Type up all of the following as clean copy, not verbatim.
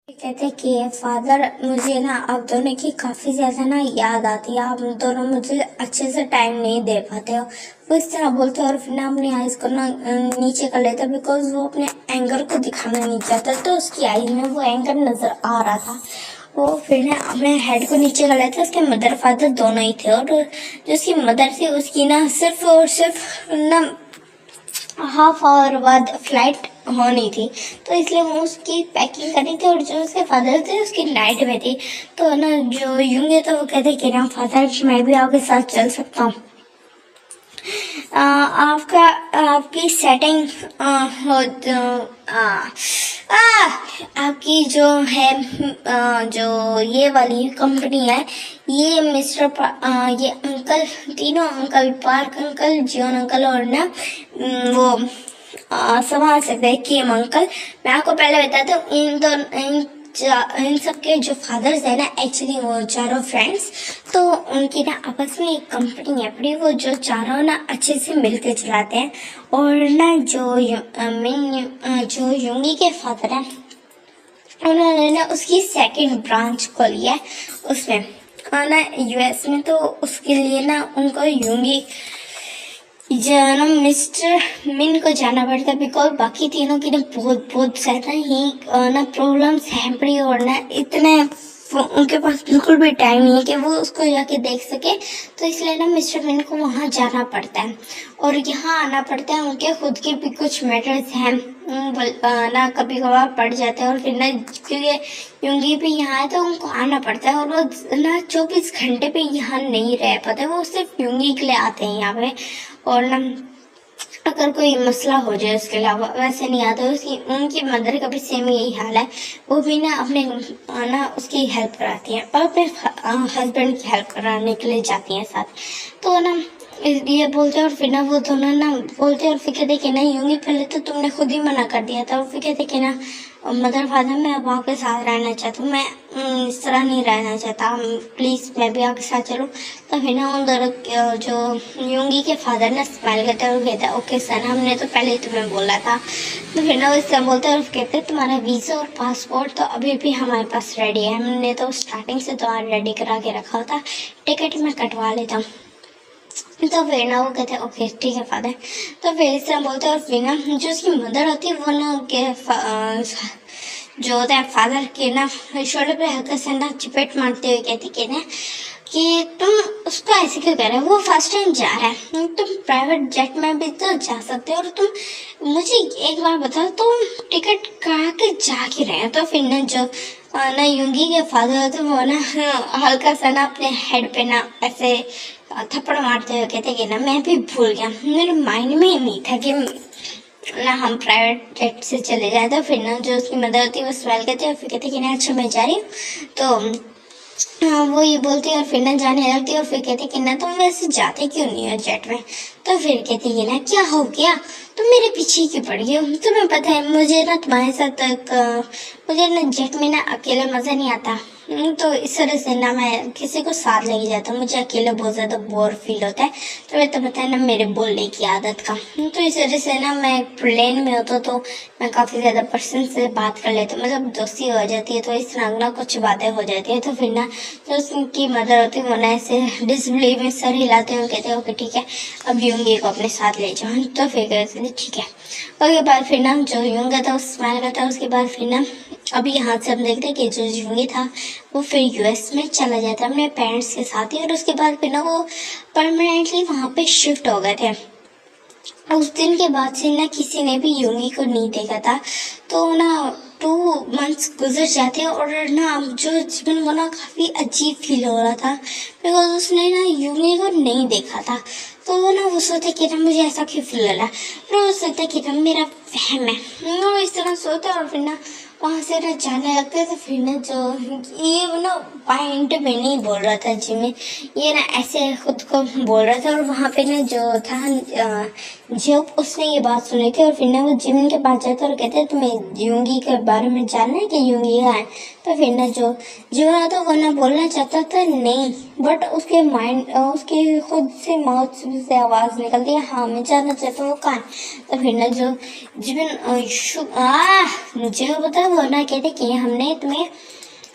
कहते कि फादर मुझे ना आप दोनों की काफ़ी ज़्यादा ना याद आती है। आप दोनों मुझे अच्छे से टाइम नहीं दे पाते हो। वो इस तरह बोलते और फिर ना अपनी आइज़ को ना नीचे कर लेते बिकॉज वो अपने एंगर को दिखाना नहीं चाहता। तो उसकी आइज़ में वो एंगर नज़र आ रहा था। वो फिर ना अपने हेड को नीचे कर लेता। उसके मदर फादर दोनों ही थे और जो उसकी मदर थी उसकी ना सिर्फ और सिर्फ ना हाफ आवर बाद फ्लाइट होनी थी। तो इसलिए वो उसकी पैकिंग करी थी और जो उसके फादर थे उसकी नाइट में थी। तो ना जो यूंगे तो वो कहते कि ना फादर मैं भी आपके साथ चल सकता हूँ। आपका आपकी सेटिंग हो आपकी जो है जो ये वाली कंपनी है ये ये अंकल तीनों uncle park uncle Jeon uncle और ना वो संभाल सकते हैं किम अंकल। मैं आपको पहले बताता हूँ इन सबके जो फादर्स है ना एक्चुअली वो चारों फ्रेंड्स। तो उनकी ना आपस में एक कंपनी है अपनी वो जो चारों ना अच्छे से मिलकर चलाते हैं। और ना जो जो युंगी के फादर हैं उन्होंने ना उसकी सेकंड ब्रांच खोली है उसमें ना यूएस में। तो उसके लिए ना उनको युंगी ना मिस्टर मिन को जाना पड़ता है बिकॉज बाकी तीनों की ना बहुत ज़्यादा ही ना प्रॉब्लम्स हैं पड़ी और ना इतने उनके पास बिल्कुल भी टाइम नहीं है कि वो उसको जाके देख सके। तो इसलिए ना मिस्टर मिन को वहाँ जाना पड़ता है और यहाँ आना पड़ता है। उनके खुद के भी कुछ मैटर्स हैं ना कभी कभार पड़ जाते हैं और फिर ना क्योंकि युंगी भी यहाँ है तो उनको आना पड़ता है और वो ना 24 घंटे पे यहाँ नहीं रह पाते। वो सिर्फ युंगी के लिए आते हैं यहाँ पे और ना अगर कोई मसला हो जाए उसके अलावा वैसे नहीं आता। उसकी उनकी मदर का भी सेम यही हाल है। वो भी ना अपने ना उसकी हेल्प कराती हैं और अपने हस्बैंड की हेल्प कराने के लिए जाती हैं साथ। तो ना ये बोलते और फिर ना वो दोनों ना बोलते और फिर कहते कि ना यूंगी पहले तो तुमने खुद ही मना कर दिया था और फिर कहते कि ना मदर फादर मैं अब आपके साथ रहना चाहता हूँ। मैं इस तरह नहीं रहना चाहता। प्लीज़ मैं भी आपके साथ चलूँ। तो फिर ना उन दोनों जो यूंगी के फादर ने स्माइल करते और कहते ओके सर हमने तो पहले ही तुम्हें बोला था। तो फिर ना वो इससे बोलते और कहते तुम्हारा वीज़ा और पासपोर्ट तो अभी भी हमारे पास रेडी है। हमने तो स्टार्टिंग से तुम्हारा रेडी करा के रखा था। टिकट मैं कटवा लेता हूँ। तो फिर ना वो कहते हैं ओके ठीक है फादर। तो फिर इस तरह बोलते और फिर ना जो उसकी मदर होती है वो ना उनके जो होता है फादर के ना शोल्डर पे हल्का सा ना चिपेट मारते हुए कहती कि ना कि तुम उसको ऐसे क्यों कह रहे हो। वो फर्स्ट टाइम जा रहा है तुम प्राइवेट जेट में भी तो जा सकते हो और तुम मुझे एक बार बताओ तुम टिकट करा के जा के रहे हो। तो फिर ना जो ना युंगी के फादर होते वो ना हल्का सा ना अपने हेड पे ना ऐसे थप्पड़ मारते हुए कहते कि ना मैं भी भूल गया मेरे माइंड में ही नहीं था कि ना हम प्राइवेट जेट से चले जाए। तो फिर ना जो उसकी मदर होती है वो सवाल कहते हैं और फिर कहते कि ना अच्छा मैं जा रही हूँ। तो वो ये बोलती है और फिर ना जाने लगती है और फिर कहती कि ना तुम वैसे जाते क्यों नहीं हो जेट में। तो फिर कहती है ना क्या हो गया तुम मेरे पीछे क्यों पड़ गई हो। तुम्हें पता है मुझे ना तुम्हारे साथ मुझे ना जेट में ना अकेले मज़ा नहीं आता। तो इस वजह से ना मैं किसी को साथ लेके जाता हूँ। मुझे अकेले बहुत ज़्यादा बोर फील होता है। तो मैं तो पता है ना मेरे बोलने की आदत का। तो इस वजह से ना मैं प्लेन में होता तो मैं काफ़ी ज़्यादा पर्सन से बात कर लेती हूँ मतलब दोस्ती हो जाती है। तो इस तरह ना कुछ बातें हो जाती है। तो फिर ना जो उसकी मदर होती है वो ना ऐसे डिसबिलीव में सर हिलाते हुए कहते हैं ओके ठीक है अब यूंगी को अपने साथ ले जाओ। तो फिर कहते ठीक है। उसके बाद फिर ना जो यूंगा था वो स्माइल करता है। उसके बाद फिर ना अभी यहाँ से हम देखते हैं कि जो यूंगी था वो फिर यूएस में चला जाता है अपने पेरेंट्स के साथ ही। और उसके बाद फिर ना वो परमानेंटली वहाँ पे शिफ्ट हो गए थे। उस दिन के बाद से ना किसी ने भी यूंगी को नहीं देखा था। तो ना 2 मंथ्स गुजर जाते और ना जो जीवन को ना काफ़ी अजीब फील हो रहा था बिकॉज उसने ना यूंगी को नहीं देखा था। तो ना वो सोचते कि ना मुझे ऐसा क्यों फील हो रहा है। फिर वो सोचते कि ना मेरा वहम है। वो इस तरह सोते और फिर ना वहाँ से ना जाने लगते। तो फिर ना जो ये ना पॉइंट में नहीं बोल रहा था जिमी ये ना ऐसे खुद को बोल रहा था। और वहाँ पे ना जो था जो उसने ये बात सुनी थी और फिर ना वो जिमिन के पास जाता और कहते तुम्हें यूंगी के बारे में जानना है कि यूंगी है। तो फिर ना जो जिमिन था वो ना बोलना चाहता था नहीं बट उसके माइंड उसके खुद से माउथ से आवाज़ निकलती है हाँ मैं जानना चाहता हूँ वो कहाँ है। तो फिर ना जो जिमिन मुझे बता वो ना कहते कि हमने तुम्हें,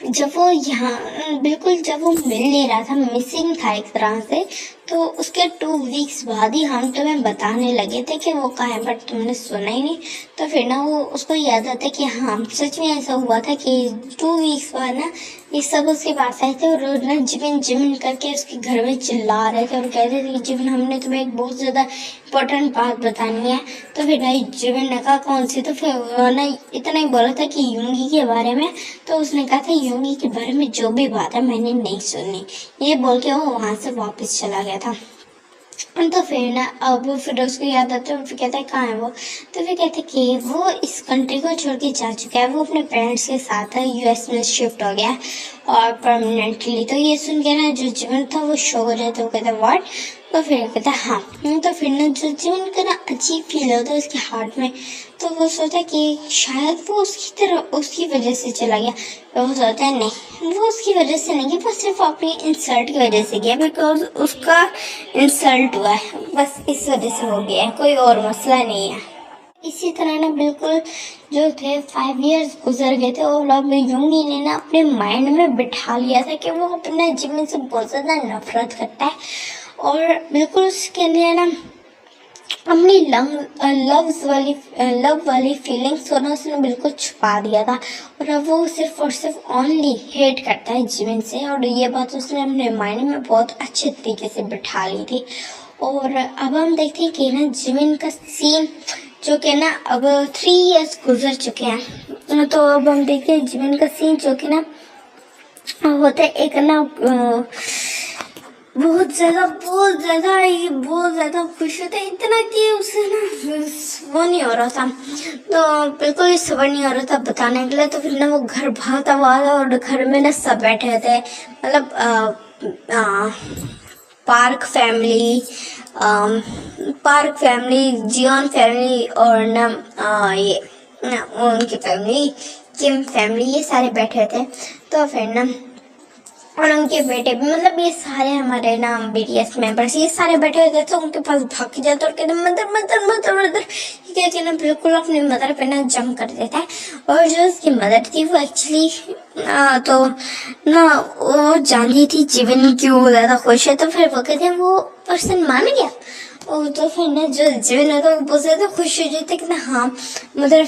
जब वो यहाँ बिल्कुल जब वो मिल नहीं रहा था, मिसिंग था एक तरह से, तो उसके 2 वीक्स बाद ही हम तुम्हें बताने लगे थे कि वो कहाँ है, बट तुमने सुना ही नहीं। तो फिर ना वो उसको याद आता कि हाँ सच में ऐसा हुआ था कि 2 वीक्स बाद ना ये सब उसके पास आए थे और ना जिमिन जिमिन करके उसके घर में चिल्ला रहे थे और कहते थे कि जिमिन हमने तुम्हें एक बहुत ज़्यादा इम्पोर्टेंट बात बतानी है। तो फिर ना जिमिन ने कहा कौन सी, तो फिर उन्होंने इतना ही बोला था कि योंगी के बारे में। तो उसने कहा था योंगी के बारे में जो भी बात है मैंने नहीं सुनी, ये बोल के वो वहाँ से वापस चला गया था। तो फिर ना अब वो फिर उसको याद आता है, फिर कहता है कहाँ है वो, तो फिर कहते हैं कि वो इस कंट्री को छोड़ के जा चुका है, वो अपने पेरेंट्स के साथ है, यूएस में शिफ्ट हो गया है और परमानेंटली। तो ये सुन के ना जो जीवन था वो शॉक हो जाता है, वो कहता है व्हाट। तो फिर कहता है हाँ। तो फिर ना जो जीवन का ना अजीब फील होता है उसके हार्ट में, तो वो सोचा कि शायद वो उसकी तरह उसकी वजह से चला गया। तो वो सोचता है नहीं, वो उसकी वजह से नहीं, वो सिर्फ अपनी इंसल्ट की वजह से गया, बिकॉज उसका इंसल्ट हुआ है, बस इस वजह से हो गया है, कोई और मसला नहीं है। इसी तरह ना बिल्कुल जो थे 5 इयर्स गुजर गए थे और अब योंगी ने ना अपने माइंड में बिठा लिया था कि वो अपने जीवन से बहुत ज़्यादा नफरत करता है और बिल्कुल उसके लिए ना अपनी लव वाली फीलिंग्स को ना उसने बिल्कुल छुपा दिया था और अब वो सिर्फ और सिर्फ ओनली हेट करता है जीवन से। और ये बात उसने अपने माइंड में बहुत अच्छे तरीके से बिठा ली थी। और अब हम देखते हैं कि ना जीवन का सीन जो कि ना अब 3 इयर्स गुजर चुके हैं, तो अब हम देखते हैं जीवन का सीन जो कि ना होता है एक ना बहुत ज़्यादा खुश होते हैं, इतना कि उसे ना वो नहीं हो रहा था, तो बिल्कुल ही सब्र नहीं हो रहा था बताने के लिए। तो फिर ना वो घर भागता हुआ और घर में ना सब बैठे थे, मतलब पार्क फैमिली, जियोन फैमिली और ना ये ना उनकी फैमिली, किम फैमिली, ये सारे बैठे थे। तो फिर ना और उनके बेटे भी, मतलब ये सारे हमारे ना BTS मेंबर्स ये सारे बैठे हुए थे, तो उनके पास भाग के जाते और कहते मदर ये कहते ना बिल्कुल अपनी मदर पे ना जंप कर देता है। और जो उसकी मदर थी वो एक्चुअली तो ना वो जानती थी जीवन क्यों ज़्यादा खुश है, तो फिर वो कहते हैं वो पर्सन मान गया। और तो फिर ना जो जीवन होता है वो बहुत ज़्यादा खुश हो जाता है कि ना हाँ मदर